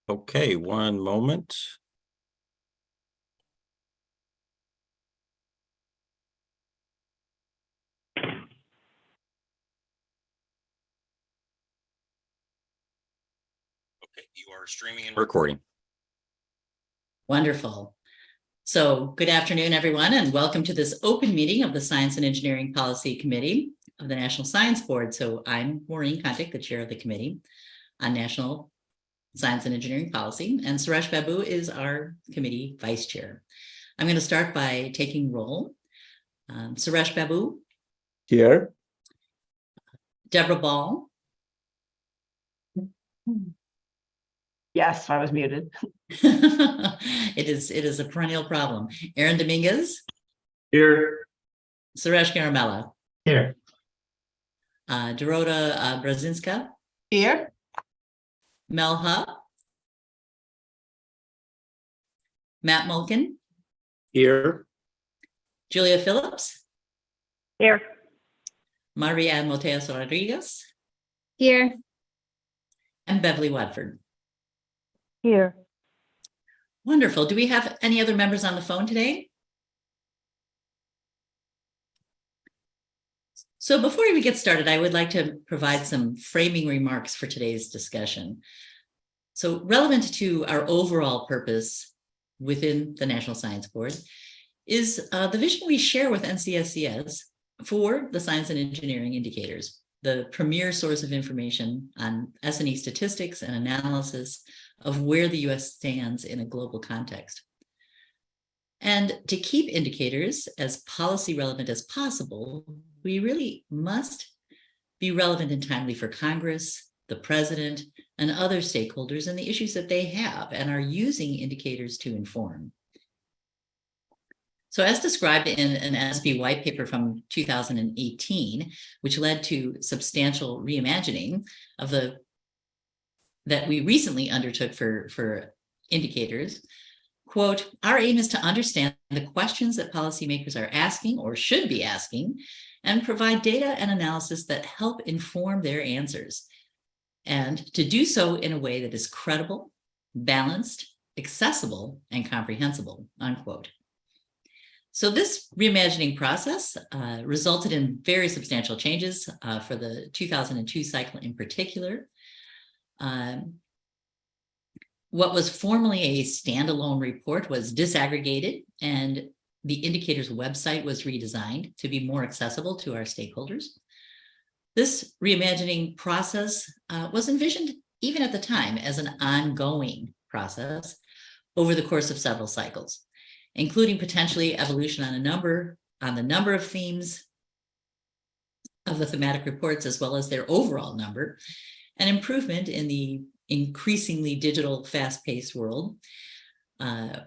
Okay, one moment. Okay, you are streaming and recording. Wonderful. So good afternoon, everyone, and welcome to this open meeting of the Science and Engineering Policy Committee of the National Science Board. So I'm Maureen Contic, the chair of the Committee on National Science and Engineering Policy, and Suresh Babu is our committee vice chair. I'm going to start by taking roll. Suresh Babu. Here. Deborah Ball. Yes, I was muted. It is a perennial problem. Aaron Dominguez. Here. Suresh Garamella. Here. Dorota Brzezinska. Here. Mel Hupp. Matt Mulkin. Here. Julia Phillips. Here. Maria Moteas Rodriguez. Here. And Beverly Watford. Here. Wonderful. Do we have any other members on the phone today? So before we get started, I would like to provide some framing remarks for today's discussion. So relevant to our overall purpose within the National Science Board is the vision we share with NCSES for the science and engineering indicators, the premier source of information on S&E statistics and analysis of where the U.S. stands in a global context. And to keep indicators as policy relevant as possible, we really must be relevant and timely for Congress, the president, and other stakeholders and the issues that they have and are using indicators to inform. So as described in an SB white paper from 2018, which led to substantial reimagining of that we recently undertook for indicators, quote, our aim is to understand the questions that policymakers are asking or should be asking and provide data and analysis that help inform their answers, and to do so in a way that is credible, balanced, accessible, and comprehensible, unquote. So this reimagining process resulted in very substantial changes for the 2002 cycle in particular. What was formerly a standalone report was disaggregated, and the indicator's website was redesigned to be more accessible to our stakeholders. This reimagining process was envisioned even at the time as an ongoing process over the course of several cycles, including potentially evolution on the number of themes of the thematic reports, as well as their overall number, and improvement in the increasingly digital, fast-paced world,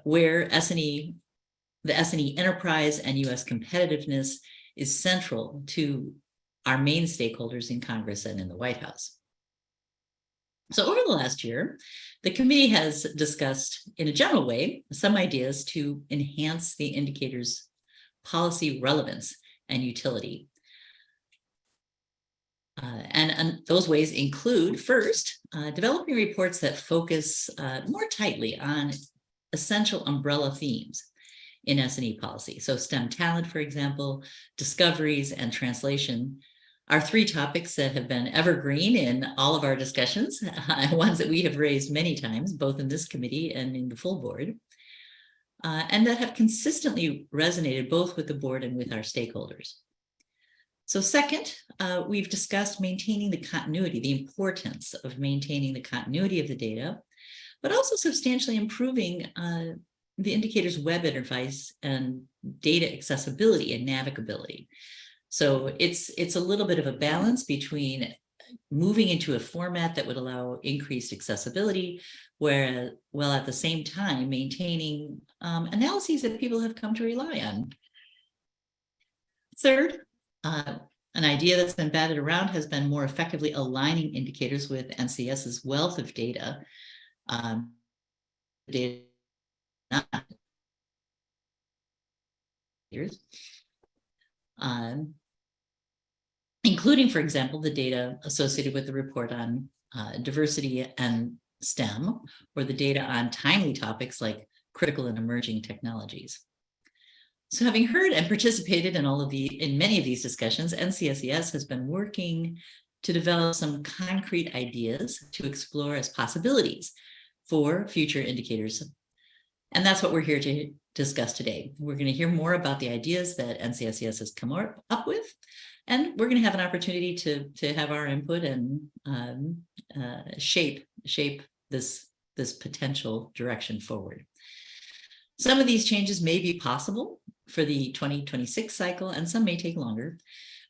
where the S&E enterprise and U.S. competitiveness is central to our main stakeholders in Congress and in the White House. So over the last year, the committee has discussed in a general way some ideas to enhance the indicator's policy relevance and utility. And those ways include, first, developing reports that focus more tightly on essential umbrella themes in S&E policy. So STEM talent, for example, discoveries, and translation are three topics that have been evergreen in all of our discussions, ones that we have raised many times, both in this committee and in the full board, and that have consistently resonated both with the board and with our stakeholders. So second, we've discussed maintaining the continuity, the importance of maintaining the continuity of the data, but also substantially improving the indicator's web interface and data accessibility and navigability. So it's a little bit of a balance between moving into a format that would allow increased accessibility, while at the same time maintaining analyses that people have come to rely on. Third, an idea that's been batted around has been more effectively aligning indicators with NCS's wealth of data. Including, for example, the data associated with the report on diversity and STEM, or the data on timely topics like critical and emerging technologies. So having heard and participated in many of these discussions, NCSES has been working to develop some concrete ideas to explore as possibilities for future indicators. And that's what we're here to discuss today. We're going to hear more about the ideas that NCSES has come up with, and we're going to have an opportunity to have our input and shape this potential direction forward. Some of these changes may be possible for the 2026 cycle, and some may take longer.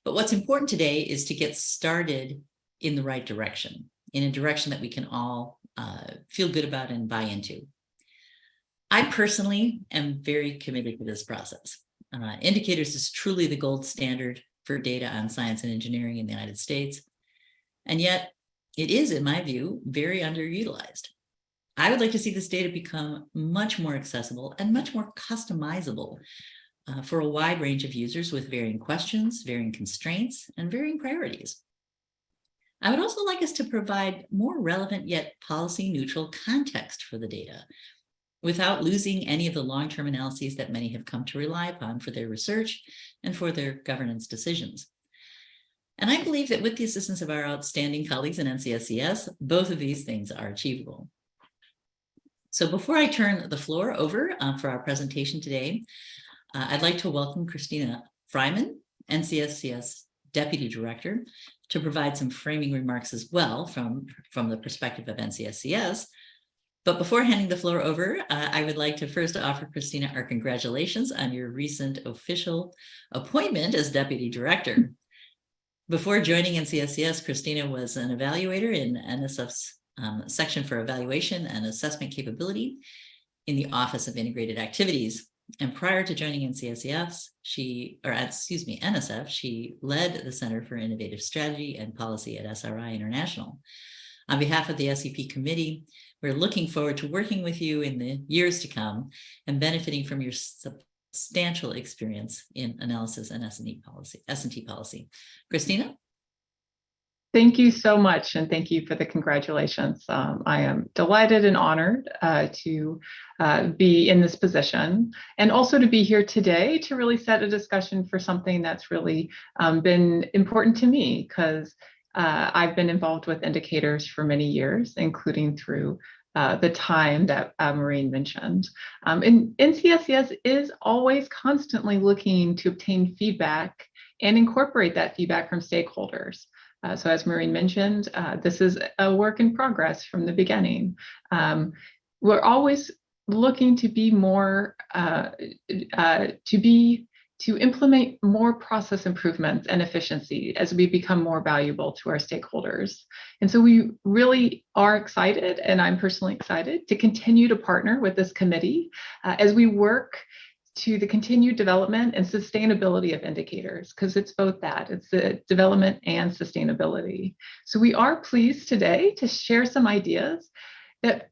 But what's important today is to get started in the right direction, in a direction that we can all feel good about and buy into. I personally am very committed to this process. Indicators is truly the gold standard for data on science and engineering in the United States. And yet it is, in my view, very underutilized. I would like to see this data become much more accessible and much more customizable for a wide range of users with varying questions, varying constraints, and varying priorities. I would also like us to provide more relevant yet policy neutral context for the data without losing any of the long-term analyses that many have come to rely upon for their research and for their governance decisions. And I believe that with the assistance of our outstanding colleagues in NCSES, both of these things are achievable. So before I turn the floor over for our presentation today, I'd like to welcome Christina Freiman, NCSES Deputy Director, to provide some framing remarks as well from the perspective of NCSES. But before handing the floor over, I would like to first offer Christina our congratulations on your recent official appointment as Deputy Director. Before joining NCSES, Christina was an evaluator in NSF's section for evaluation and assessment capability in the Office of Integrated Activities. And prior to joining NCSES, NSF, she led the Center for Innovative Strategy and Policy at SRI International. On behalf of the SEP committee, we're looking forward to working with you in the years to come and benefiting from your substantial experience in analysis and S&T policy. Christina? Thank you so much, and thank you for the congratulations. I am delighted and honored to be in this position, and also to be here today to really set a discussion for something that's really been important to me, because I've been involved with indicators for many years, including through the time that Maureen mentioned. And NCSES is always constantly looking to obtain feedback and incorporate that feedback from stakeholders. So as Maureen mentioned, this is a work in progress from the beginning. We're always looking to be more, to implement more process improvements and efficiency as we become more valuable to our stakeholders. And so we really are excited, and I'm personally excited, to continue to partner with this committee as we work to the continued development and sustainability of indicators, because it's both that, it's the development and sustainability. So we are pleased today to share some ideas that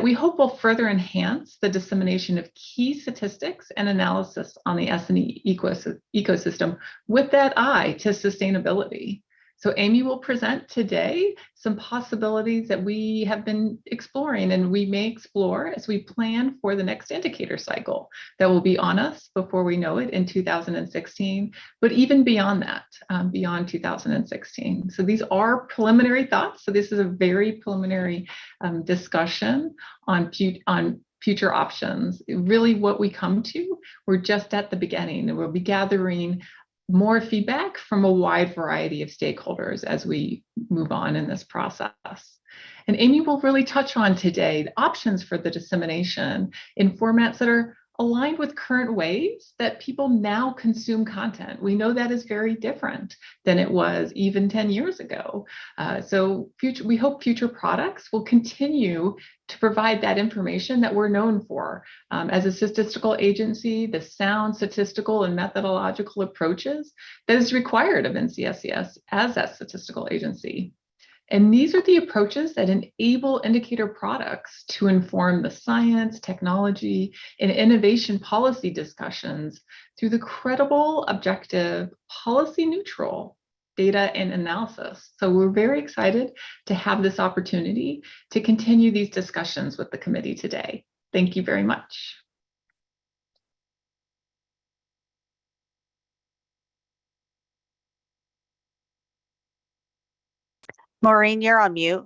we hope will further enhance the dissemination of key statistics and analysis on the S&E ecosystem with that eye to sustainability. So Amy will present today some possibilities that we have been exploring and we may explore as we plan for the next indicator cycle that will be on us before we know it in 2016, but even beyond that, beyond 2016. So these are preliminary thoughts. So this is a very preliminary discussion on future options. Really what we come to, we're just at the beginning, and we'll be gathering more feedback from a wide variety of stakeholders as we move on in this process. And Amy will really touch on today the options for the dissemination in formats that are aligned with current ways that people now consume content. We know that is very different than it was even 10 years ago. So we hope future products will continue to provide that information that we're known for. As a statistical agency, the sound statistical and methodological approaches that is required of NCSES as that statistical agency. And these are the approaches that enable indicator products to inform the science, technology, and innovation policy discussions through the credible, objective, policy neutral, data and analysis. So we're very excited to have this opportunity to continue these discussions with the committee today. Thank you very much. Maureen, you're on mute.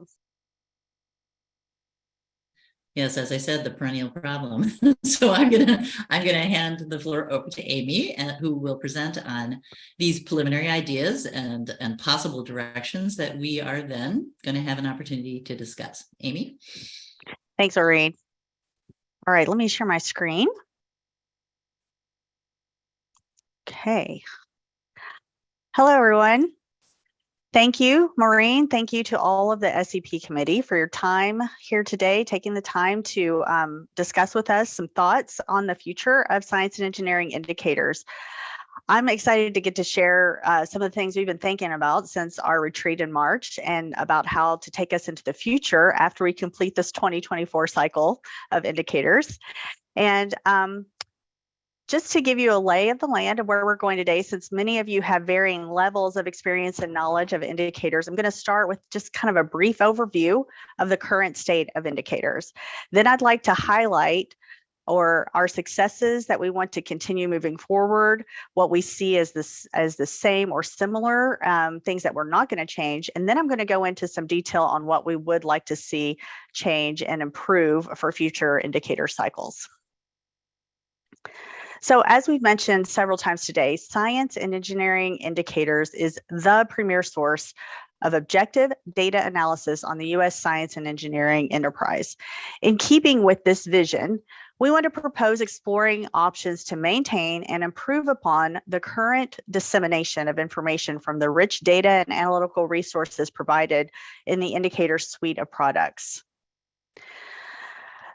Yes, as I said, the perennial problem. So I'm gonna hand the floor over to Amy, who will present on these preliminary ideas and possible directions that we are then going to have an opportunity to discuss. Amy? Thanks, Maureen. All right, let me share my screen. Okay. Hello, everyone. Thank you, Maureen. Thank you to all of the SEP committee for your time here today, taking the time to discuss with us some thoughts on the future of science and engineering indicators. I'm excited to get to share some of the things we've been thinking about since our retreat in March and about how to take us into the future after we complete this 2024 cycle of indicators. And just to give you a lay of the land of where we're going today, since many of you have varying levels of experience and knowledge of indicators, I'm going to start with just kind of a brief overview of the current state of indicators. Then I'd like to highlight our successes that we want to continue moving forward, what we see as the same or similar, things that we're not going to change. And then I'm going to go into some detail on what we would like to see change and improve for future indicator cycles. So as we've mentioned several times today, science and engineering indicators is the premier source of objective data analysis on the U.S. science and engineering enterprise. In keeping with this vision, we want to propose exploring options to maintain and improve upon the current dissemination of information from the rich data and analytical resources provided in the indicator suite of products.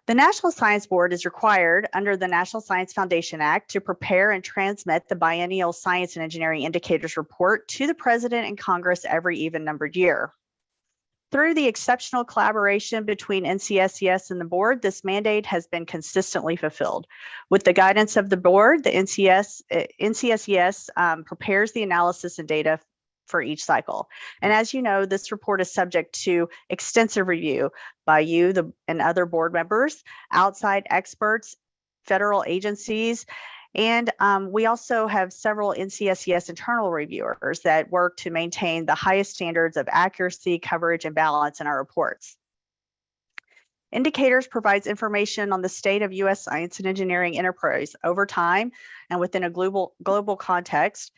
The National Science Board is required under the National Science Foundation Act to prepare and transmit the biennial Science and Engineering Indicators Report to the President and Congress every even-numbered year. Through the exceptional collaboration between NCSES and the board, this mandate has been consistently fulfilled. With the guidance of the board, the NCSES prepares the analysis and data for each cycle. And as you know, this report is subject to extensive review by you and other board members, outside experts, federal agencies, and we also have several NCSES internal reviewers that work to maintain the highest standards of accuracy, coverage, and balance in our reports. Indicators provides information on the state of U.S. science and engineering enterprise over time and within a global context.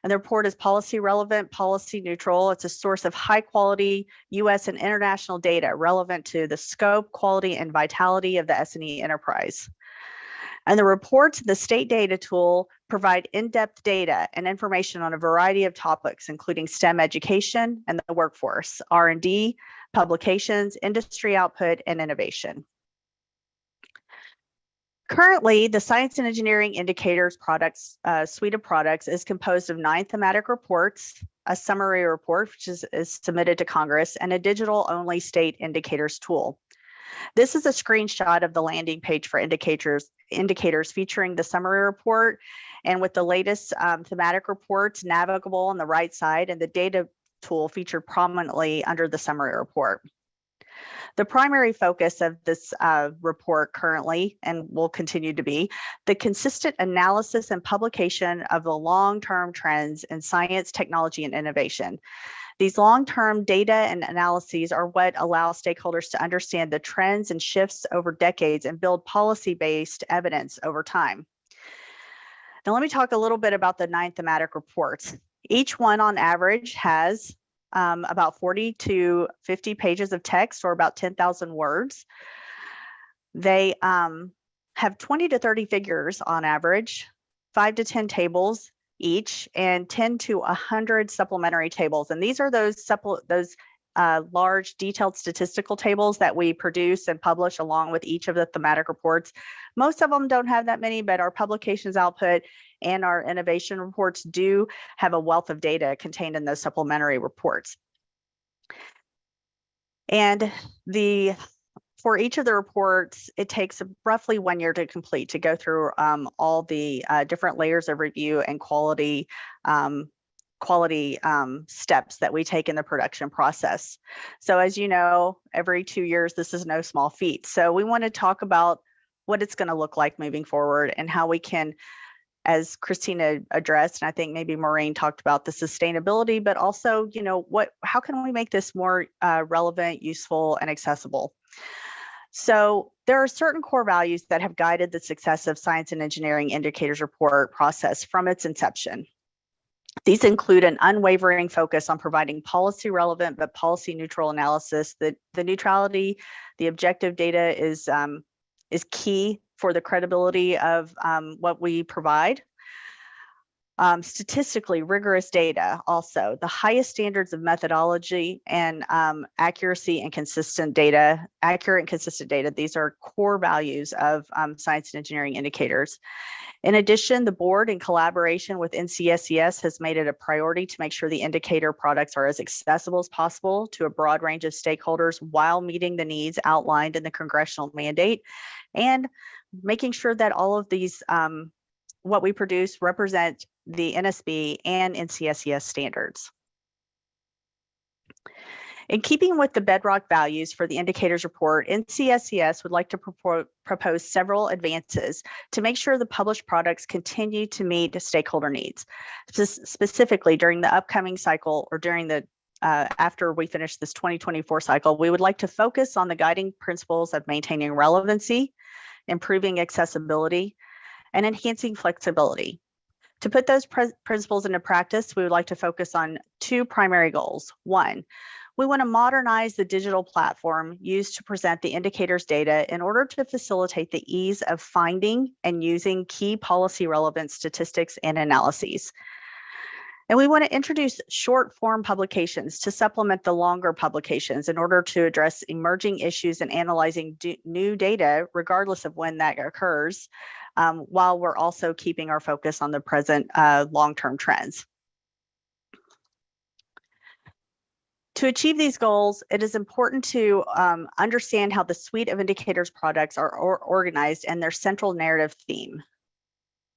And the report is policy relevant, policy neutral. It's a source of high quality U.S. and international data relevant to the scope, quality, and vitality of the S&E enterprise. And the reports, the state data tool, provide in-depth data and information on a variety of topics, including STEM education and the workforce, R&D, publications, industry output, and innovation. Currently, the Science and Engineering Indicators suite of products is composed of 9 thematic reports, a summary report, which is submitted to Congress, and a digital-only state indicators tool. This is a screenshot of the landing page for indicators featuring the summary report, and with the latest thematic reports navigable on the right side, and the data tool featured prominently under the summary report. The primary focus of this report currently, and will continue to be, the consistent analysis and publication of the long-term trends in science, technology, and innovation. These long-term data and analyses are what allow stakeholders to understand the trends and shifts over decades and build policy-based evidence over time. Now, let me talk a little bit about the 9 thematic reports. Each one on average has about 40 to 50 pages of text, or about 10,000 words. They have 20 to 30 figures on average, 5 to 10 tables each, and 10 to 100 supplementary tables. And these are those large detailed statistical tables that we produce and publish along with each of the thematic reports. Most of them don't have that many, but our publications output and our innovation reports do have a wealth of data contained in those supplementary reports. And for each of the reports, it takes roughly 1 year to complete, to go through all the different layers of review and quality quality steps that we take in the production process. So as you know, every 2 years, this is no small feat. So we want to talk about what it's going to look like moving forward and how we can, as Christina addressed, and I think maybe Maureen talked about the sustainability, but also, how can we make this more relevant, useful, and accessible? So there are certain core values that have guided the success of Science and Engineering Indicators Report process from its inception. These include an unwavering focus on providing policy relevant but policy neutral analysis. The neutrality, the objective data is key for the credibility of what we provide. Statistically rigorous data, also the highest standards of methodology and accuracy and consistent data, accurate and consistent data. These are core values of Science and Engineering Indicators. In addition, the board, in collaboration with NCSES, has made it a priority to make sure the indicator products are as accessible as possible to a broad range of stakeholders while meeting the needs outlined in the congressional mandate, and making sure that all of these, what we produce, represent the NSB and NCSES standards. In keeping with the Bedrock values for the indicators report, NCSES would like to propose several advances to make sure the published products continue to meet stakeholder needs. Specifically, during the upcoming cycle, or during the after we finish this 2024 cycle, we would like to focus on the guiding principles of maintaining relevancy, improving accessibility, and enhancing flexibility. To put those principles into practice, we would like to focus on two primary goals. One, we want to modernize the digital platform used to present the indicators data in order to facilitate the ease of finding and using key policy relevant statistics and analyses. And we want to introduce short form publications to supplement the longer publications in order to address emerging issues and analyzing new data, regardless of when that occurs, while we're also keeping our focus on the present long-term trends. To achieve these goals, it is important to understand how the suite of indicators products are organized and their central narrative theme.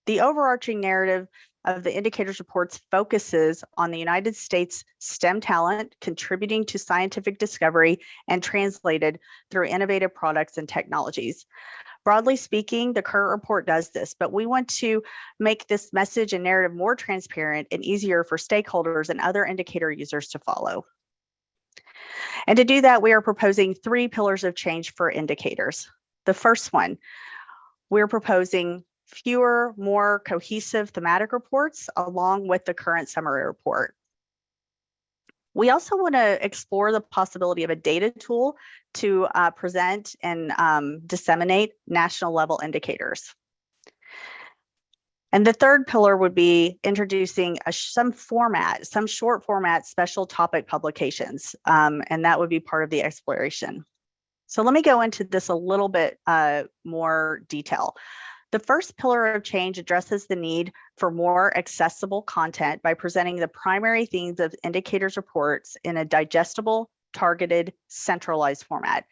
The overarching narrative of the indicators reports focuses on the United States STEM talent contributing to scientific discovery and translated through innovative products and technologies. Broadly speaking, the current report does this, but we want to make this message and narrative more transparent and easier for stakeholders and other indicator users to follow. And to do that, we are proposing 3 pillars of change for indicators. The first one, we're proposing fewer, more cohesive thematic reports along with the current summary report. We also want to explore the possibility of a data tool to present and disseminate national level indicators. And the third pillar would be introducing some short format special topic publications, and that would be part of the exploration. So let me go into this a little bit more detail. The first pillar of change addresses the need for more accessible content by presenting the primary themes of indicators reports in a digestible, targeted, centralized format.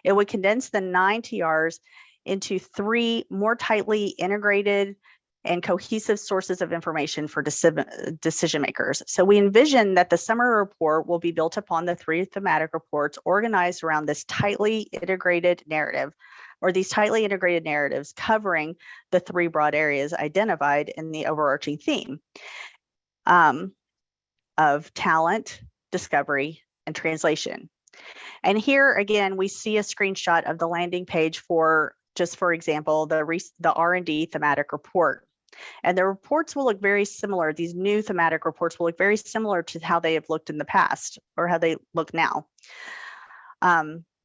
It would condense the 9 TRs into 3 more tightly integrated and cohesive sources of information for decision makers. So we envision that the summary report will be built upon the 3 thematic reports organized around this tightly integrated narrative, or these tightly integrated narratives covering the 3 broad areas identified in the overarching theme of talent, discovery, and translation. And here again, we see a screenshot of the landing page for, just for example, the R&D thematic report. And the reports will look very similar. These new thematic reports will look very similar to how they have looked in the past, or how they look now.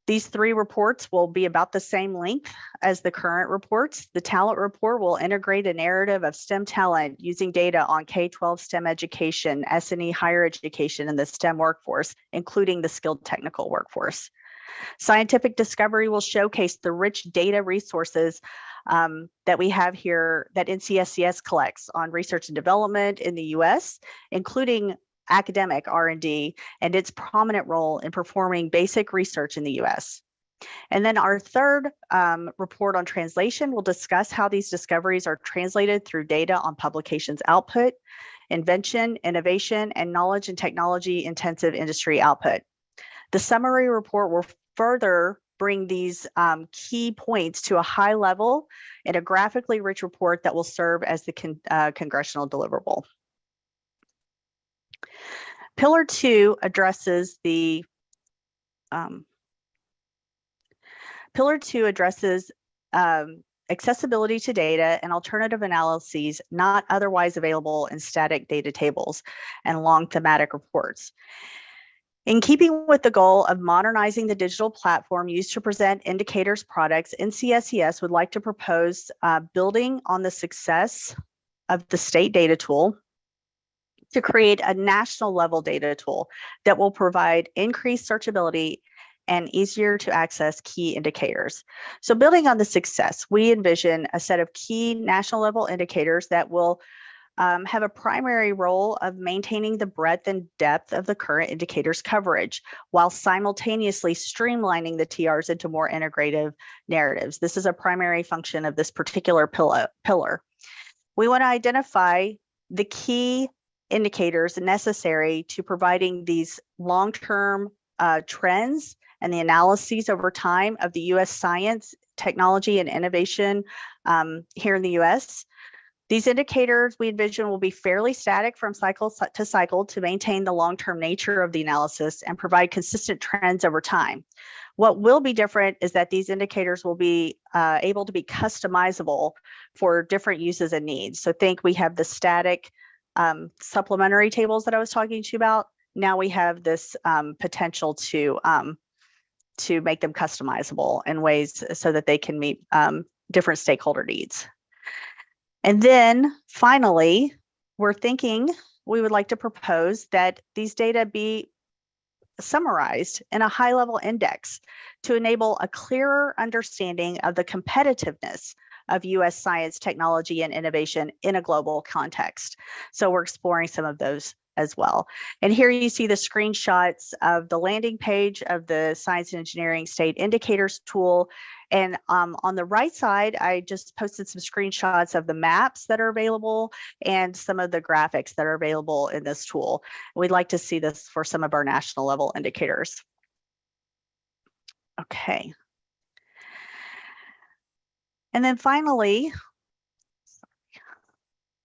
These 3 reports will be about the same length as the current reports. The talent report will integrate a narrative of STEM talent using data on K-12 STEM education, S&E higher education, and the STEM workforce, including the skilled technical workforce. Scientific discovery will showcase the rich data resources that we have here that NCSES collects on research and development in the US, including academic R&D and its prominent role in performing basic research in the US. And then our third report on translation will discuss how these discoveries are translated through data on publications output, invention, innovation, and knowledge and technology intensive industry output. The summary report will further bring these key points to a high level in a graphically rich report that will serve as the congressional deliverable. Pillar 2 addresses the accessibility to data and alternative analyses not otherwise available in static data tables and long thematic reports. In keeping with the goal of modernizing the digital platform used to present Indicators products, NCSES would like to propose building on the success of the state data tool to create a national level data tool that will provide increased searchability and easier to access key indicators. So building on the success, we envision a set of key national level indicators that will have a primary role of maintaining the breadth and depth of the current indicators coverage while simultaneously streamlining the TRs into more integrative narratives. This is a primary function of this particular pillar. We want to identify the key indicators necessary to providing these long-term trends and the analyses over time of the U.S. science, technology, and innovation here in the U.S. These indicators we envision will be fairly static from cycle to cycle to maintain the long-term nature of the analysis and provide consistent trends over time. What will be different is that these indicators will be able to be customizable for different uses and needs. So think we have the static supplementary tables that I was talking to you about. Now we have this potential to make them customizable in ways so that they can meet different stakeholder needs. And then finally, we would like to propose that these data be summarized in a high-level index to enable a clearer understanding of the competitiveness of U.S. science, technology, and innovation in a global context. So we're exploring some of those as well. And here you see the screenshots of the landing page of the Science and Engineering State Indicators tool. And on the right side, I just posted some screenshots of the maps that are available and some of the graphics that are available in this tool. We'd like to see this for some of our national level indicators. Okay. And then finally,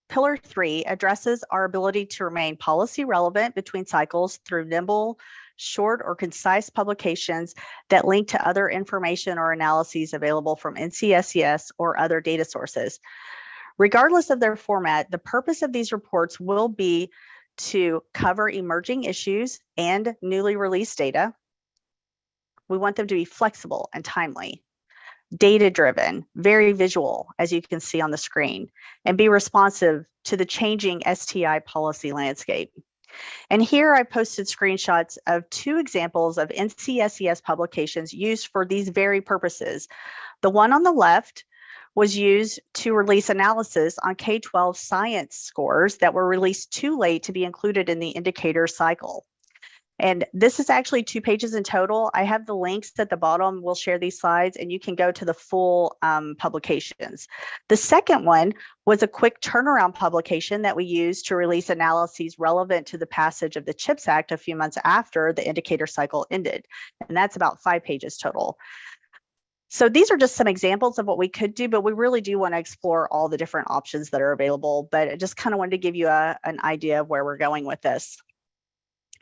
Pillar 3 addresses our ability to remain policy relevant between cycles through nimble, short, or concise publications that link to other information or analyses available from NCSES or other data sources. Regardless of their format, the purpose of these reports will be to cover emerging issues and newly released data. We want them to be flexible and timely, data-driven, very visual, as you can see on the screen, and be responsive to the changing STI policy landscape. And here I posted screenshots of 2 examples of NCSES publications used for these very purposes. The one on the left was used to release analysis on K-12 science scores that were released too late to be included in the indicator cycle. And this is actually 2 pages in total. I have the links at the bottom. We'll share these slides and you can go to the full publications. The second one was a quick turnaround publication that we used to release analyses relevant to the passage of the CHIPS Act a few months after the indicator cycle ended. And that's about 5 pages total. So these are just some examples of what we could do, but we really do want to explore all the different options that are available. But I just kind of wanted to give you an idea of where we're going with this.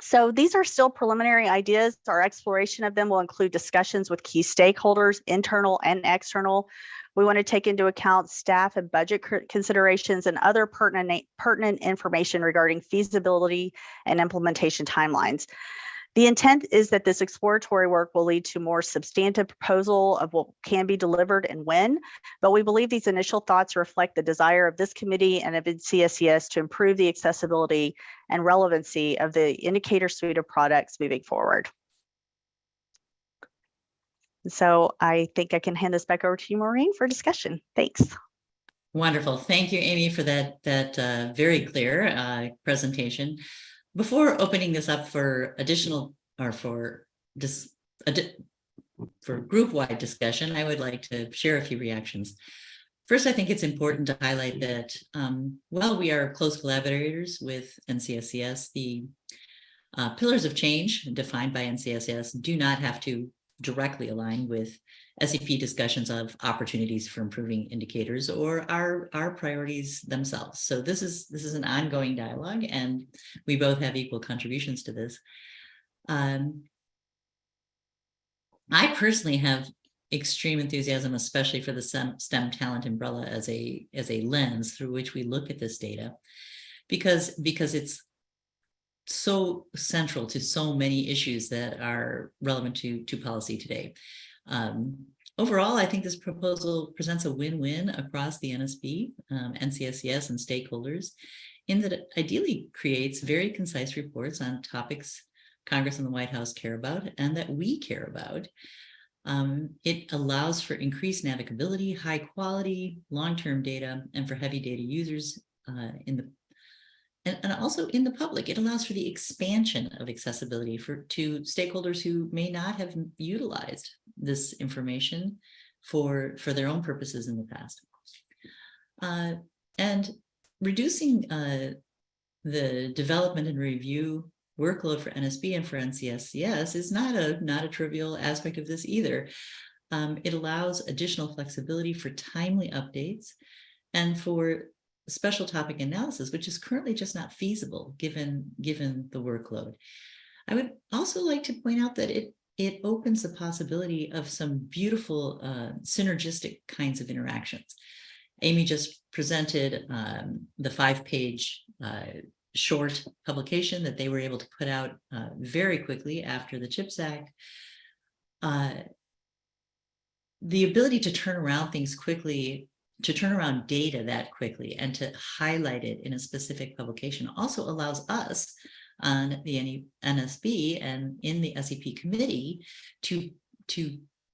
So these are still preliminary ideas. Our exploration of them will include discussions with key stakeholders, internal and external. We want to take into account staff and budget considerations and other pertinent information regarding feasibility and implementation timelines. The intent is that this exploratory work will lead to more substantive proposal of what can be delivered and when, but we believe these initial thoughts reflect the desire of this committee and of CSES to improve the accessibility and relevancy of the indicator suite of products moving forward. So I think I can hand this back over to you, Maureen, for discussion. Thanks. Wonderful. Thank you, Amy, for that very clear presentation. Before opening this up for additional or for group-wide discussion, I would like to share a few reactions. First, I think it's important to highlight that while we are close collaborators with NCSCS, the pillars of change defined by NCSCS do not have to directly align with SEP discussions of opportunities for improving indicators or our priorities themselves. So this is an ongoing dialogue, and we both have equal contributions to this. I personally have extreme enthusiasm, especially for the STEM talent umbrella as a lens through which we look at this data, because it's so central to so many issues that are relevant to policy today. Overall, I think this proposal presents a win-win across the NSB, NCSCS, and stakeholders, in that it ideally creates very concise reports on topics Congress and the White House care about and that we care about. It allows for increased navigability, high quality, long-term data, and for heavy data users and also in the public. It allows for the expansion of accessibility to stakeholders who may not have utilized this information for their own purposes in the past. And reducing the development and review workload for NSB and for NCSCS is not a trivial aspect of this either. It allows additional flexibility for timely updates and for special topic analysis, which is currently just not feasible given the workload. I would also like to point out that it opens the possibility of some beautiful synergistic kinds of interactions. Amy just presented the 5-page short publication that they were able to put out very quickly after the CHIPS Act. The ability to turn around things quickly, to turn around data that quickly, and to highlight it in a specific publication also allows us on the NSB and in the SEP committee to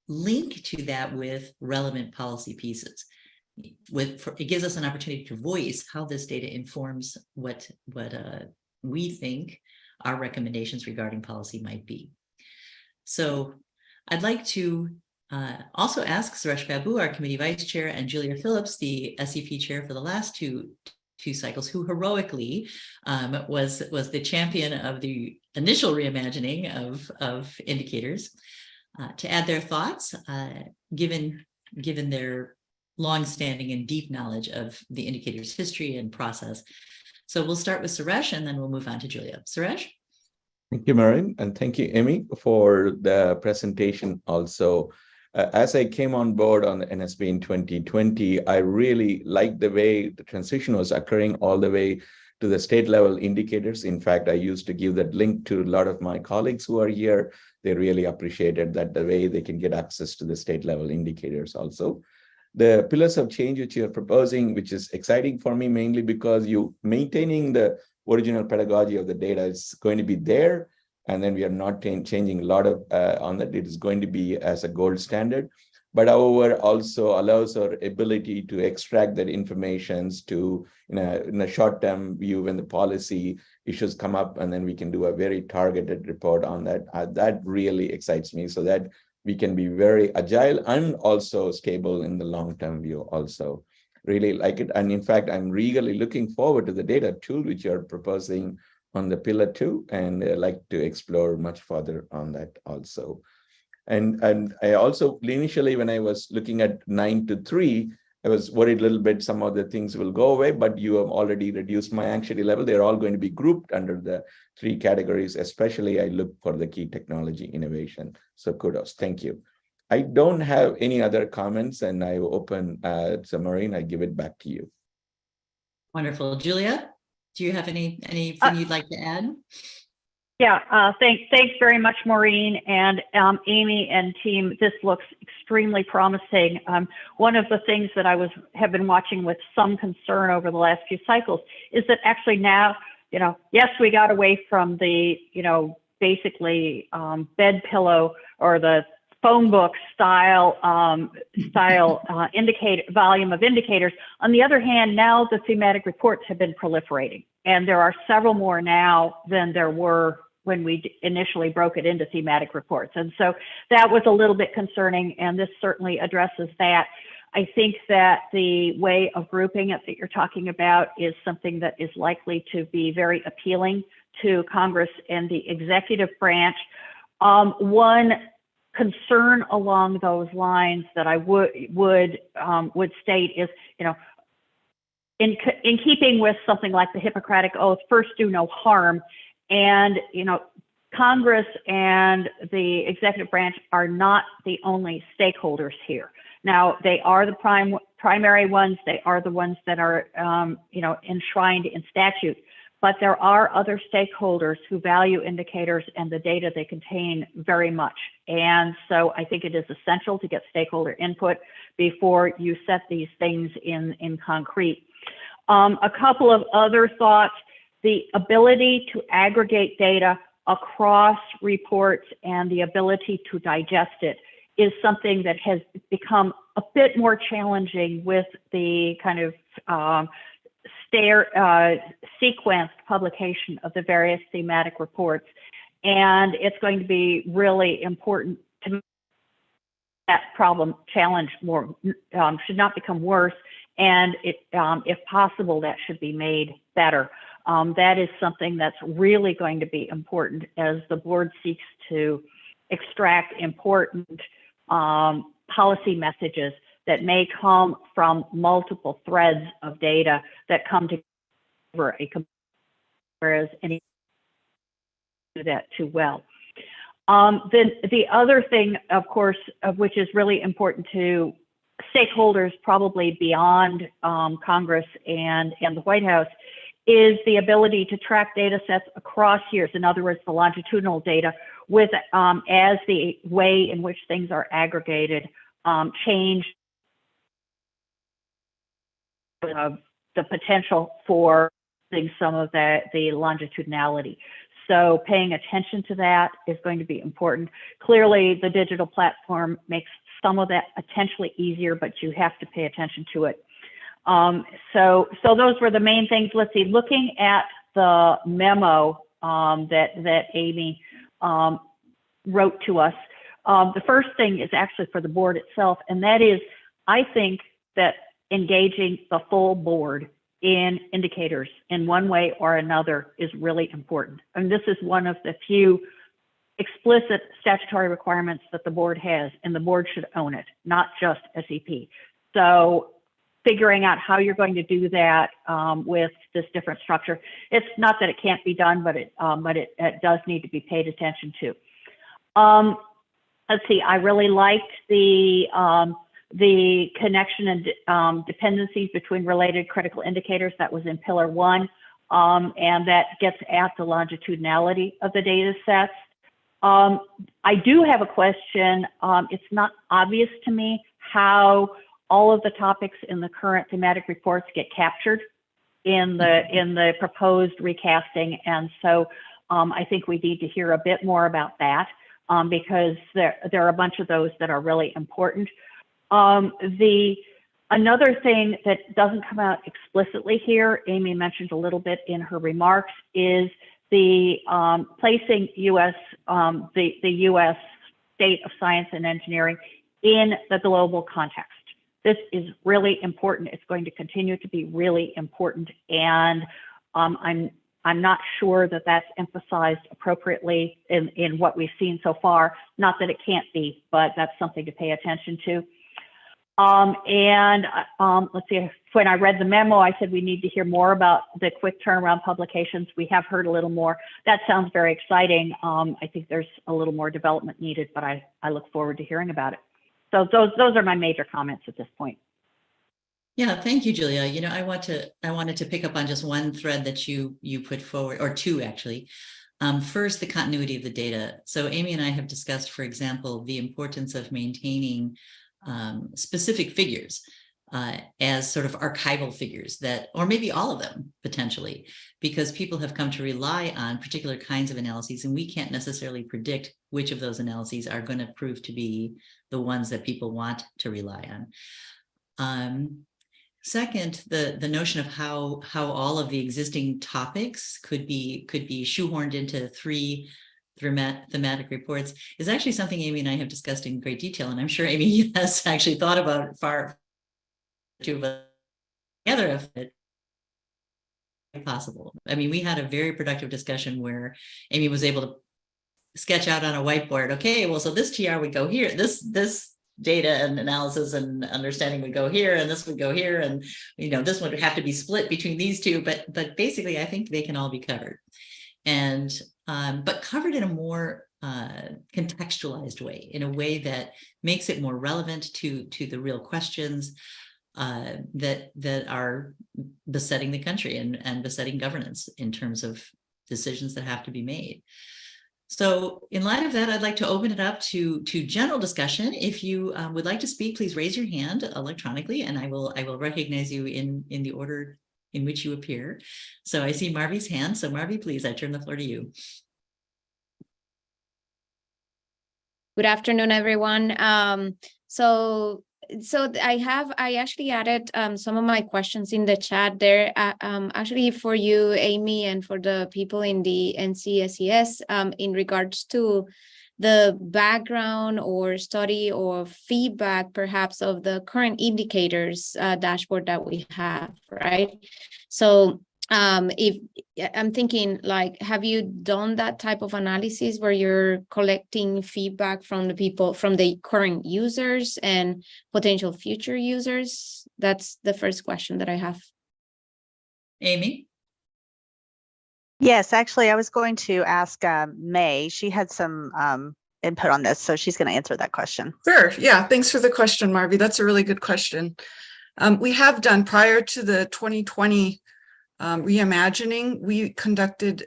link to that with relevant policy pieces. It gives us an opportunity to voice how this data informs what we think our recommendations regarding policy might be. So I'd like to also ask Suresh Babu, our committee vice chair, and Julia Phillips, the SEP chair for the last two cycles, who heroically was the champion of the initial reimagining of indicators, to add their thoughts, given their long-standing and deep knowledge of the indicator's history and process. So we'll start with Suresh, and then we'll move on to Julia. Suresh? Thank you, Maureen, and thank you, Amy, for the presentation also. As I came on board on the NSB in 2020, I really liked the way the transition was occurring all the way to the state level indicators. In fact, I used to give that link to a lot of my colleagues who are here. They really appreciated that, the way they can get access to the state level indicators also. The pillars of change which you're proposing, which is exciting for me, mainly because you maintaining the original pedagogy of the data is going to be there. And then we are not changing a lot of on that. It is going to be as a gold standard, but however also allows our ability to extract that information to in a short-term view when the policy issues come up, and then we can do a very targeted report on that. That really excites me, so that we can be very agile and also stable in the long-term view also. Really like it. And in fact, I'm really looking forward to the data tool which you're proposing on the pillar 2, and I like to explore much further on that also. And I also initially, when I was looking at 9 to 3, I was worried a little bit some of the things will go away, but you have already reduced my anxiety level. They're all going to be grouped under the 3 categories. Especially I look for the key technology innovation. So kudos, thank you. I don't have any other comments, and I open to Maureen. I give it back to you. Wonderful. Julia, do you have anything you'd like to add? Yeah, thanks very much, Maureen and Amy and team. This looks extremely promising. One of the things that I have been watching with some concern over the last few cycles is that actually now, yes, we got away from the, basically bed pillow or the phone book style volume of indicators. On the other hand, now the thematic reports have been proliferating, and there are several more now than there were when we initially broke it into thematic reports. And so that was a little bit concerning, and this certainly addresses that. I think that the way of grouping it that you're talking about is something that is likely to be very appealing to Congress and the executive branch. One concern along those lines that I would state is, you know, in keeping with something like the Hippocratic Oath, first do no harm, and you know, Congress and the executive branch are not the only stakeholders here. Now, they are the primary ones. They are the ones that are, you know, enshrined in statute. But there are other stakeholders who value indicators and the data they contain very much. And so I think it is essential to get stakeholder input before you set these things in concrete. A couple of other thoughts: the ability to aggregate data across reports and the ability to digest it is something that has become a bit more challenging with the kind of sequenced publication of the various thematic reports. And it's going to be really important to make that problem challenge more, should not become worse. And if possible, that should be made better. That is something that's really going to be important as the board seeks to extract important policy messages that may come from multiple threads of data that come together, whereas any do that too well. Then the other thing, of course, which is really important to stakeholders probably beyond Congress and the White House, is the ability to track data sets across years. In other words, the longitudinal data with as the way in which things are aggregated change the potential for some of the longitudinality. So paying attention to that is going to be important. Clearly, the digital platform makes some of that potentially easier, but you have to pay attention to it. So those were the main things. Let's see, looking at the memo that Amy wrote to us, the first thing is actually for the board itself, and that is, I think that engaging the full board in indicators in one way or another is really important. And this is one of the few explicit statutory requirements that the board has, and the board should own it, not just SEP. So figuring out how you're going to do that with this different structure. It's not that it can't be done, but it does need to be paid attention to. Let's see, I really liked the connection and dependencies between related critical indicators. That was in Pillar 1, and that gets at the longitudinality of the data sets. I do have a question. It's not obvious to me how all of the topics in the current thematic reports get captured in the proposed recasting, and so I think we need to hear a bit more about that because there are a bunch of those that are really important. Another thing that doesn't come out explicitly here, Amy mentioned a little bit in her remarks, is the placing the U.S. state of science and engineering in the global context. This is really important. It's going to continue to be really important, and I'm not sure that that's emphasized appropriately in what we've seen so far. Not that it can't be, but that's something to pay attention to. Let's see, when I read the memo, I said we need to hear more about the quick turnaround publications. We have heard a little more. That sounds very exciting. I think there's a little more development needed, but I look forward to hearing about it. So those are my major comments at this point. Yeah, thank you, Julia. You know, I wanted to pick up on just one thread that you put forward, or two actually. First, the continuity of the data. So Amy and I have discussed, for example, the importance of maintaining specific figures as sort of archival figures that, or maybe all of them potentially, because people have come to rely on particular kinds of analyses, and we can't necessarily predict which of those analyses are going to prove to be the ones that people want to rely on. Second, the notion of how all of the existing topics could be shoehorned into 3 thematic reports is actually something Amy and I have discussed in great detail, and I'm sure Amy has actually thought about it far two of us together if it possible. I mean, we had a very productive discussion where Amy was able to sketch out on a whiteboard, okay, well, so this TR would go here, this data and analysis and understanding would go here, and this would go here, and this would have to be split between these two, but basically I think they can all be covered, and but covered in a more contextualized way, in a way that makes it more relevant to the real questions that are besetting the country and besetting governance in terms of decisions that have to be made. So in light of that, I'd like to open it up to general discussion. If you would like to speak, please raise your hand electronically, and I will recognize you in the order in which you appear. So I see Marvy's hand. So Marvy, please, I turn the floor to you. Good afternoon, everyone. So I actually added some of my questions in the chat there, actually for you, Amy, and for the people in the NCSES in regards to the background or study or feedback, perhaps, of the current indicators dashboard that we have, right? So if I'm thinking, like, have you done that type of analysis where you're collecting feedback from the people, from the current users and potential future users? That's the first question that I have. Amy? Yes, actually, I was going to ask May. She had some input on this, so she's going to answer that question. Sure. Yeah. Thanks for the question, Marvy. That's a really good question. We have done, prior to the 2020 reimagining, we conducted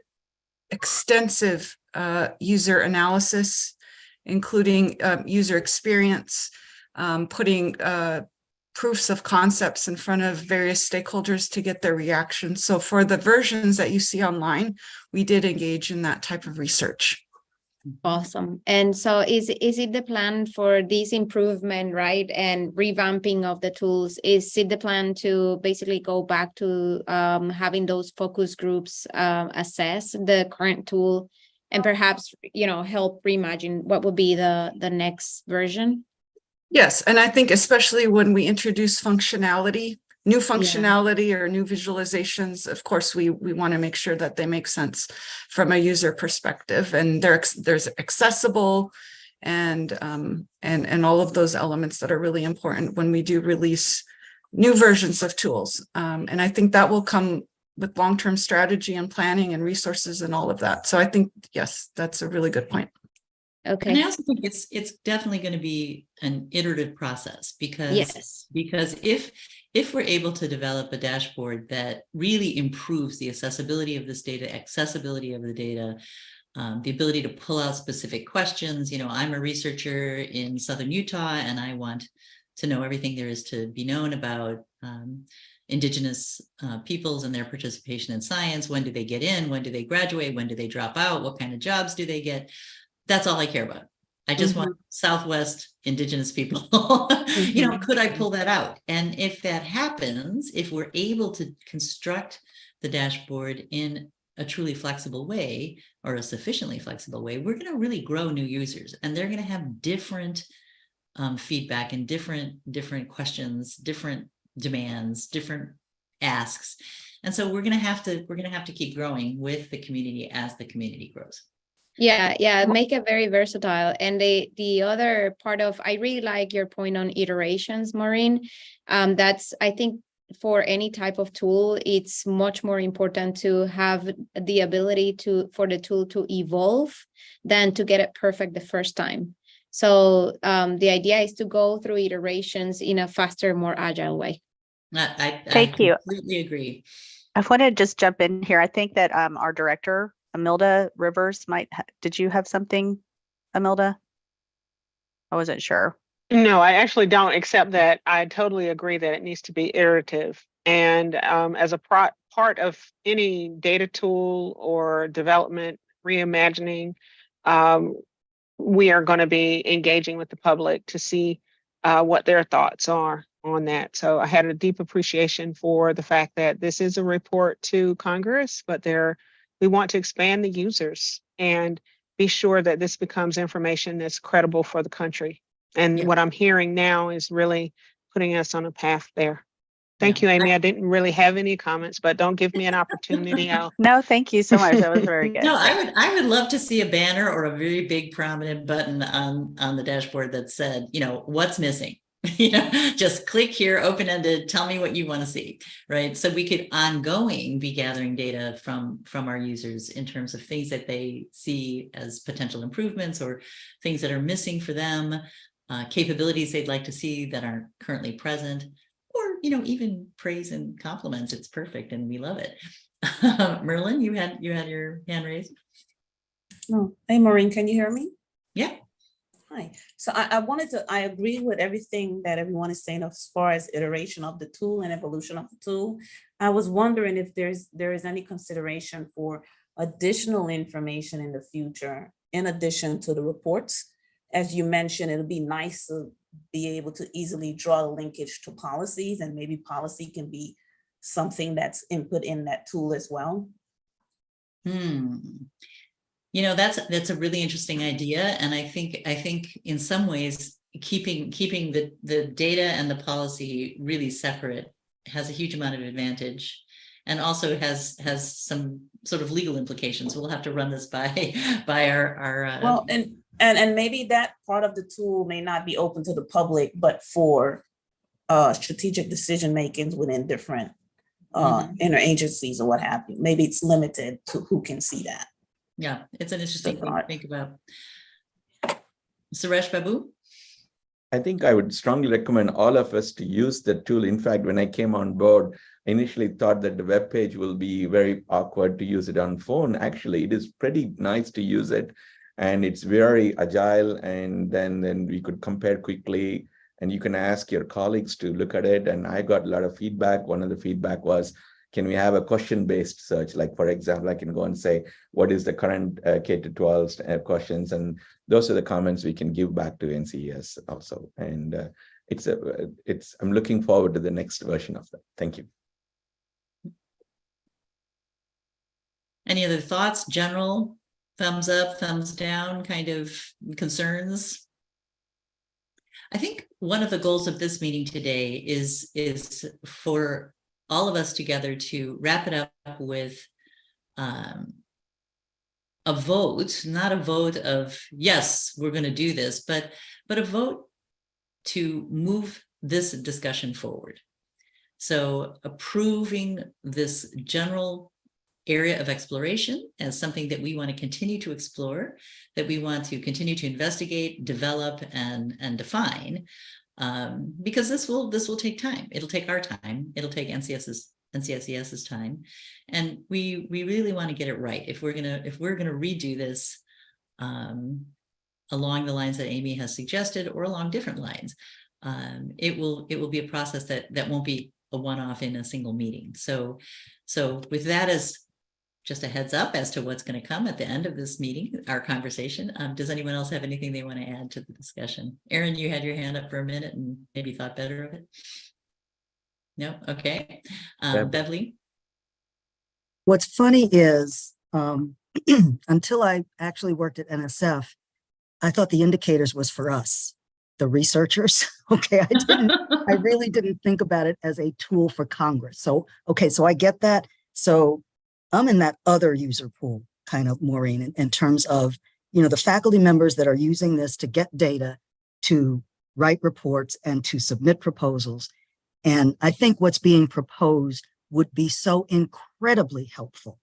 extensive user analysis, including user experience, putting proofs of concepts in front of various stakeholders to get their reactions. So for the versions that you see online, we did engage in that type of research. Awesome. And so is it the plan for this improvement, right, and revamping of the tools? Is it the plan to basically go back to having those focus groups assess the current tool and perhaps, help reimagine what would be the next version? Yes, and I think especially when we introduce functionality, new functionality or new visualizations, of course, we want to make sure that they make sense from a user perspective, and there's accessible and all of those elements that are really important when we do release new versions of tools. And I think that will come with long-term strategy and planning and resources and all of that. So I think, yes, that's a really good point. Okay. And I also think it's definitely going to be an iterative process, because if we're able to develop a dashboard that really improves the accessibility of this data, the ability to pull out specific questions. I'm a researcher in Southern Utah, and I want to know everything there is to be known about Indigenous peoples and their participation in science. When do they get in? When do they graduate? When do they drop out? What kind of jobs do they get? That's all I care about. I just want Southwest Indigenous people. Could I pull that out? And if that happens, if we're able to construct the dashboard in a truly flexible way, or a sufficiently flexible way, we're going to really grow new users, and they're going to have different feedback and different questions, different demands, different asks. And so we're going to have to keep growing with the community as the community grows. Yeah, make it very versatile. And the other part of, I really like your point on iterations, Maureen. That's, I think, for any type of tool, it's much more important to have the ability for the tool to evolve than to get it perfect the first time. So the idea is to go through iterations in a faster, more agile way. Thank you. I completely agree. I want to just jump in here. I think that our director, Amilda Rivers, did you have something, Amilda? I wasn't sure. No, I actually don't, except that I totally agree that it needs to be iterative. And as a part of any data tool or development reimagining, we are going to be engaging with the public to see what their thoughts are on that. So I had a deep appreciation for the fact that this is a report to Congress, but we want to expand the users and be sure that this becomes information that's credible for the country. And what I'm hearing now is really putting us on a path there. Thank Yeah. you, Amy. I didn't really have any comments, but don't give me an opportunity. No, thank you so much. That was very good. No, I would love to see a banner or a very big prominent button on the dashboard that said, what's missing. Just click here, open-ended, tell me what you want to see, right? So we could ongoing be gathering data from our users in terms of things that they see as potential improvements or things that are missing for them, capabilities they'd like to see that aren't currently present, or even praise and compliments. It's perfect and we love it. Merlin, you had your hand raised. Oh, hey, Maureen, can you hear me? Yeah. Hi. So I agree with everything that everyone is saying as far as iteration of the tool and evolution of the tool. I was wondering if there is any consideration for additional information in the future, in addition to the reports. As you mentioned, it'll be nice to be able to easily draw a linkage to policies, and maybe policy can be something that's input in that tool as well. That's a really interesting idea. And I think in some ways, keeping the data and the policy really separate has a huge amount of advantage, and also has some sort of legal implications. We'll have to run this by our well, and maybe that part of the tool may not be open to the public, but for strategic decision makings within different interagencies or what have you. Maybe it's limited to who can see that. Yeah, it's an interesting thing to think about. Suresh Babu? I think I would strongly recommend all of us to use the tool. In fact, when I came on board, I initially thought that the web page will be very awkward to use it on phone. Actually, it is pretty nice to use it, and it's very agile, and then we could compare quickly, and you can ask your colleagues to look at it. And I got a lot of feedback. One of the feedback was, can we have a question-based search? Like, for example, I can go and say, what is the current K-12 questions? And those are the comments we can give back to NCES also. And I'm looking forward to the next version of that. Thank you. Any other thoughts, general, thumbs up, thumbs down kind of concerns? I think one of the goals of this meeting today is for all of us together to wrap it up with a vote, not a vote of, yes, we're going to do this, but a vote to move this discussion forward. So approving this general area of exploration as something that we want to continue to explore, that we want to continue to investigate, develop, and define. Because this will take time. It'll take our time. It'll take NCSES's time, and we really want to get it right. If we're gonna redo this along the lines that Amy has suggested, or along different lines, it will be a process that won't be a one-off in a single meeting. So with that as just a heads up as to what's going to come at the end of this meeting, our conversation. Does anyone else have anything they want to add to the discussion? Erin, you had your hand up for a minute and maybe thought better of it. No? Okay. Beverly? What's funny is until I actually worked at NSF, I thought the indicators was for us, the researchers. Okay, I really didn't think about it as a tool for Congress. So, okay, so I get that. So I'm in that other user pool kind of, Maureen, in terms of, the faculty members that are using this to get data, to write reports, and to submit proposals. And I think what's being proposed would be so incredibly helpful.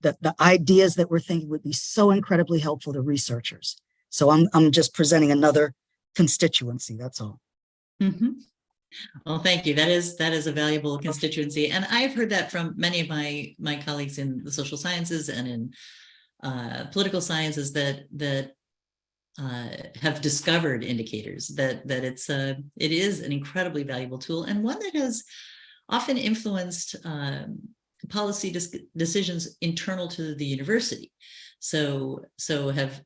The ideas that we're thinking would be so incredibly helpful to researchers. So I'm just presenting another constituency, that's all. Mm-hmm. Well, thank you. That is a valuable constituency. And I've heard that from many of my colleagues in the social sciences and in political sciences that have discovered indicators, that it is an incredibly valuable tool, and one that has often influenced policy decisions internal to the university. So have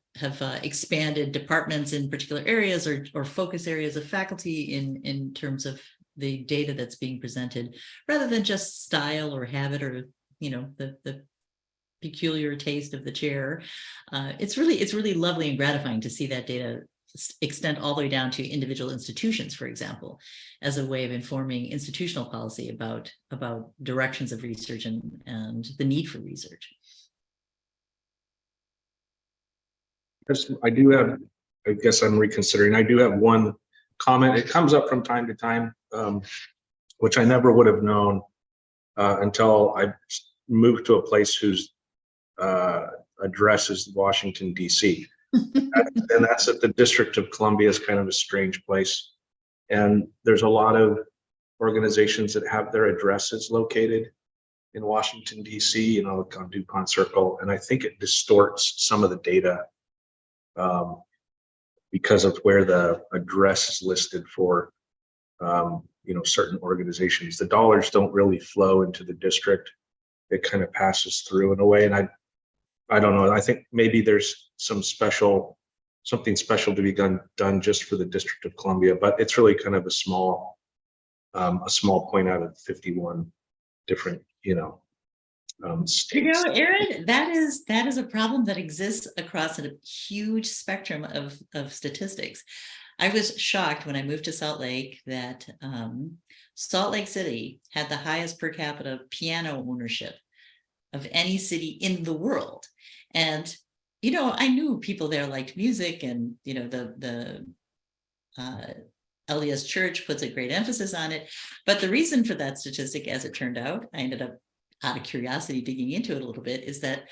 expanded departments in particular areas or focus areas of faculty in terms of the data that's being presented, rather than just style or habit or the peculiar taste of the chair. It's really lovely and gratifying to see that data extend all the way down to individual institutions, for example, as a way of informing institutional policy about directions of research and the need for research. I do have, I guess I'm reconsidering. I do have one comment. It comes up from time to time, which I never would have known until I moved to a place whose address is Washington, D.C. And that's that the District of Columbia is kind of a strange place. And there's a lot of organizations that have their addresses located in Washington, D.C., you know, on DuPont Circle. And I think it distorts some of the data because of where the address is listed for, you know, certain organizations. The dollars don't really flow into the district. It kind of passes through in a way. And I don't know. I think maybe there's something special to be done just for the District of Columbia, but it's really kind of a small point out of 51 different, you know, states. You know, Aaron, that is a problem that exists across a huge spectrum of statistics. I was shocked when I moved to Salt Lake that Salt Lake City had the highest per capita piano ownership of any city in the world. And, you know, I knew people there liked music, and, you know, the LDS Church puts a great emphasis on it. But the reason for that statistic, as it turned out, I ended up out of curiosity digging into it a little bit, is that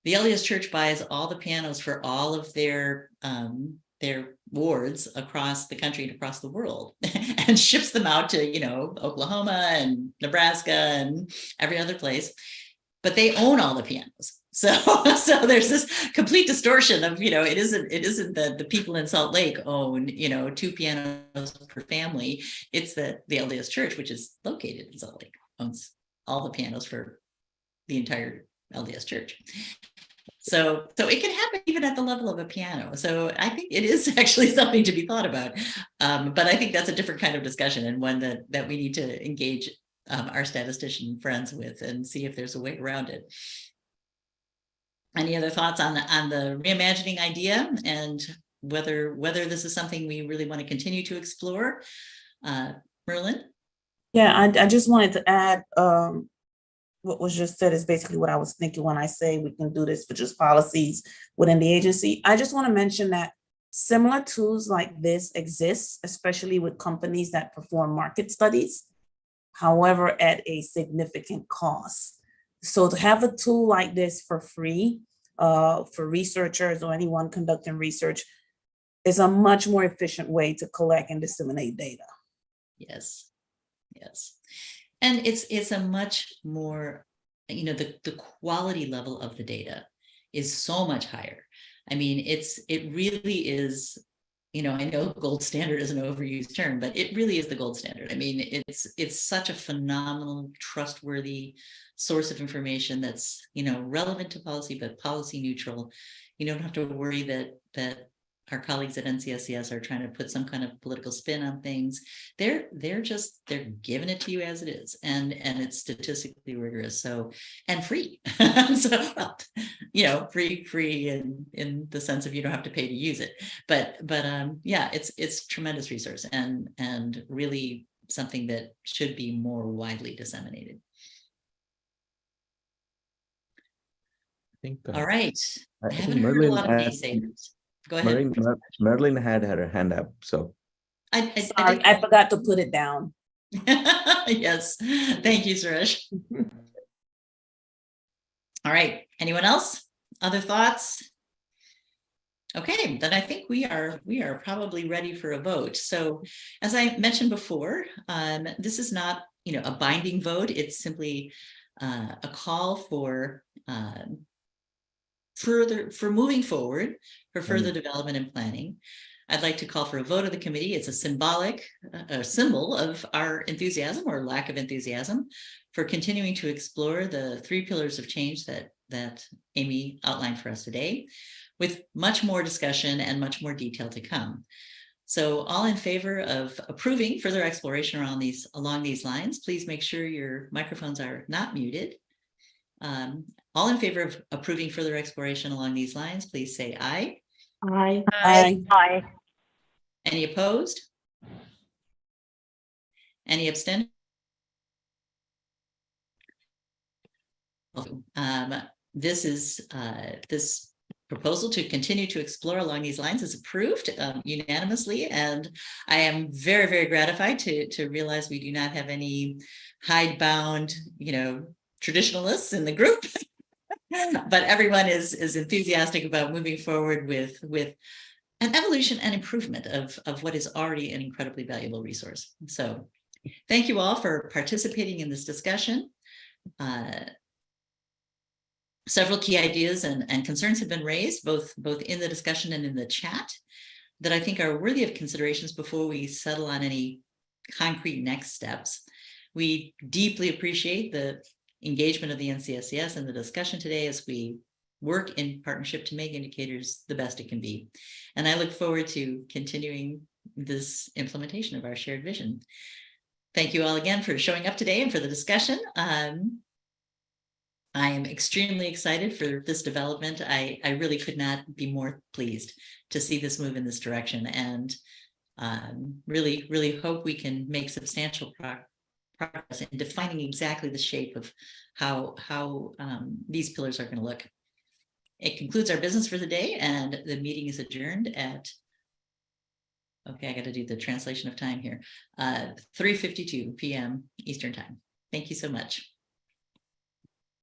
the LDS Church buys all the pianos for all of their wards across the country and across the world and ships them out to, you know, Oklahoma and Nebraska and every other place, but they own all the pianos. So there's this complete distortion of, you know, it isn't that the people in Salt Lake own, you know, 2 pianos per family. It's that the LDS Church, which is located in Salt Lake, owns all the pianos for the entire LDS Church. So it can happen even at the level of a piano. So I think it is actually something to be thought about. But I think that's a different kind of discussion, and one that we need to engage our statistician friends with and see if there's a way around it. Any other thoughts on the reimagining idea and whether this is something we really want to continue to explore? Merlin? Yeah, I just wanted to add what was just said is basically what I was thinking when I say we can do this for just policies within the agency. I just want to mention that similar tools like this exist, especially with companies that perform market studies, however, at a significant cost. So to have a tool like this for free for researchers or anyone conducting research is a much more efficient way to collect and disseminate data. Yes. And it's a much more, you know, the quality level of the data is so much higher. I mean, it really is, you know, I know gold standard is an overused term, but it really is the gold standard. I mean, it's such a phenomenal, trustworthy source of information that's, you know, relevant to policy, but policy neutral. You don't have to worry that our colleagues at NCSCS are trying to put some kind of political spin on things. They're giving it to you as it is, and it's statistically rigorous, so, and free. So, well, you know, free in the sense of you don't have to pay to use it, but yeah, it's tremendous resource and really something that should be more widely disseminated. I think, all right, I haven't think heard a lot of naysayers. Go ahead. Merlin had her hand up, so. I forgot to put it down. Yes, thank you, Suresh. All right, anyone else? Other thoughts? Okay, then I think we are probably ready for a vote. So as I mentioned before, this is not, you know, a binding vote. It's simply a call for moving forward for further development and planning. I'd like to call for a vote of the committee. It's a symbol of our enthusiasm or lack of enthusiasm for continuing to explore the 3 pillars of change that Amy outlined for us today, with much more discussion and much more detail to come. So all in favor of approving further exploration along these lines, please make sure your microphones are not muted. All in favor of approving further exploration along these lines, please say aye. Aye. Aye. Aye. Any opposed? Any abstentions? This proposal to continue to explore along these lines is approved unanimously, and I am very, very gratified to realize we do not have any hidebound, traditionalists in the group, but everyone is enthusiastic about moving forward with an evolution and improvement of what is already an incredibly valuable resource. So thank you all for participating in this discussion. Several key ideas and concerns have been raised, both in the discussion and in the chat, that I think are worthy of considerations before we settle on any concrete next steps. We deeply appreciate the engagement of the NCSCS and the discussion today as we work in partnership to make indicators the best it can be. And I look forward to continuing this implementation of our shared vision. Thank you all again for showing up today and for the discussion. I am extremely excited for this development. I really could not be more pleased to see this move in this direction, and really, really hope we can make substantial progress in defining exactly the shape of how these pillars are going to look. It concludes our business for the day, and the meeting is adjourned at, okay, I got to do the translation of time here, 3:52 p.m. Eastern Time. Thank you so much.